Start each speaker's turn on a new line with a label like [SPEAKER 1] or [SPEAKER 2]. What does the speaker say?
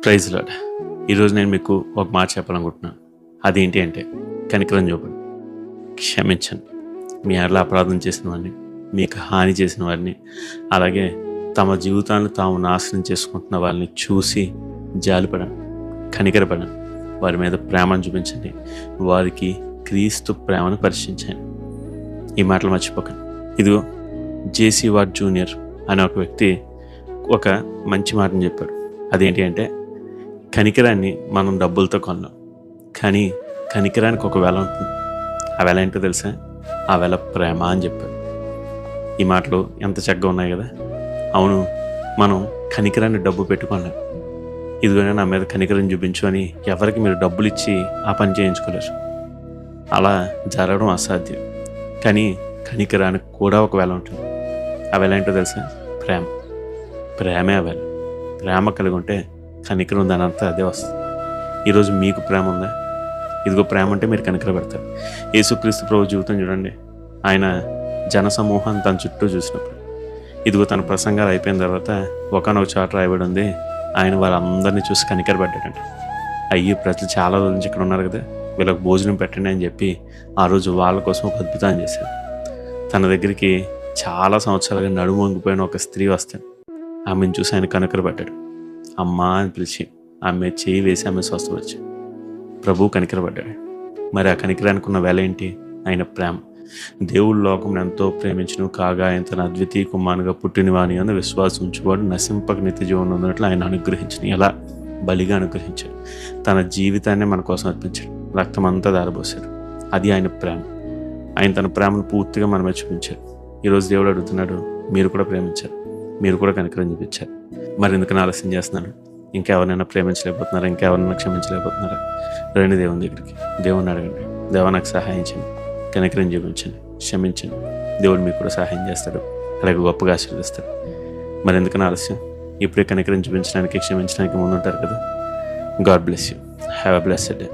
[SPEAKER 1] Praise lord. ఈరోజు నేను మీకు ఒక మాట చెప్పాలనుకుంటున్నాను. అదేంటి అంటే కనికరం చూపండి, క్షమించండి. మీ అట్లా అపరాధం చేసిన వారిని, మీకు హాని చేసిన వారిని, అలాగే తమ జీవితాన్ని తాము నాశనం చేసుకుంటున్న వాళ్ళని చూసి జాలిపడండి, కనికరపడండి. వారి మీద ప్రేమను చూపించండి, వారికి క్రీస్తు ప్రేమను పరిశీలించండి. ఈ మాటలు మర్చిపోకండి. ఇదిగో జేసీ వార్డ్ జూనియర్ అనే ఒక వ్యక్తి ఒక మంచి మాటను చెప్పాడు. అదేంటి అంటే కనికరాన్ని మనం డబ్బులతో కొన్నాం, కానీ కనికరానికి ఒక వెల ఉంటుంది. ఆ వెల ఏంటో తెలుసా? ఆ వెల ప్రేమ అని చెప్పాడు. ఈ మాటలు ఎంత చక్కగా ఉన్నాయి కదా. అవును, మనం కనికరాన్ని డబ్బు పెట్టుకున్నాం. ఇదిగోనే నా మీద కనికరం చూపించు అని ఎవరికి మీరు డబ్బులు ఇచ్చి ఆ పని చేయించుకోలేరు. అలా జరగడం అసాధ్యం. కానీ కనికరానికి కూడా ఒక వెల ఉంటుంది. ఆ వెల ఏంటో తెలుసా? ప్రేమ. ప్రేమే ఆ వెల. ప్రేమ కలిగి ఉంటే కనికరం దాని అంతా అదే వస్తుంది. ఈరోజు మీకు ప్రేమ ఉందా? ఇదిగో ప్రేమ అంటే మీరు కనికర పెడతారు. యేసుక్రీస్తు ప్రభు జీవితం చూడండి. ఆయన జనసమూహాన్ని తన చుట్టూ చూసినప్పుడు, ఇదిగో తన ప్రసంగాలు అయిపోయిన తర్వాత ఒకనొక చోట రాయబడి ఉంది, ఆయన వాళ్ళందరినీ చూసి కనికరపడ్డాడంట. అయ్యి ప్రజలు చాలా రోజుల నుంచి ఇక్కడ ఉన్నారు కదా, వీళ్ళకి భోజనం పెట్టండి అని చెప్పి ఆ రోజు వాళ్ళ కోసం ఒక అద్భుతాన్ని చేశాడు. తన దగ్గరికి చాలా సంవత్సరాలుగా నడుము వంగిపోయిన ఒక స్త్రీ వస్తాడు. ఆమెను చూసి ఆయన కనికరపడ్డాడు. అమ్మా అని పిలిచి ఆమె చేయి వేసి ఆమె స్వస్థపరిచాడు. ప్రభువు కనికరపడ్డాడు. మరి ఆ కనికరానికి ఉన్న వేల ఏంటి? ఆయన ప్రేమ. దేవుడు లోకం ఎంతో ప్రేమించును కాగా ఆయన తన అద్వితీయ కుమారునిగా పుట్టినవాని అని విశ్వాసం ఉంచువాడు నశింపక నిత్య జీవనం ఉన్నట్లు ఆయన అనుగ్రహించను. ఎలా బలిగా అనుగ్రహించాడు. తన జీవితాన్ని మన కోసం అర్పించాడు. రక్తం అంతా దారబోసాడు. అది ఆయన ప్రేమ. ఆయన తన ప్రేమను పూర్తిగా మన మీద చూపించాడు. ఈరోజు దేవుడు అడుగుతున్నాడు, మీరు కూడా ప్రేమించారు, మీరు కూడా కనికరం చూపించారు. మరి ఎందుకని ఆలస్యం చేస్తున్నాను? ఇంకెవరైనా ప్రేమించలేకపోతున్నారా? ఇంకెవరైనా క్షమించలేకపోతున్నారా? రండి దేవుని దగ్గరికి, దేవుని అడగండి. దేవా నాకు సహాయం చేయండి, కనికరం చూపించండి, క్షమించండి. దేవుడు మీకు కూడా సహాయం చేస్తాడు, అలాగే గొప్పగా ఆశీర్వదిస్తాడు. మరి ఎందుకని ఆలస్యం? ఇప్పుడే కనికరం చూపించడానికి, క్షమించడానికి ముందుంటారు కదా. God bless you. Have a blessed day.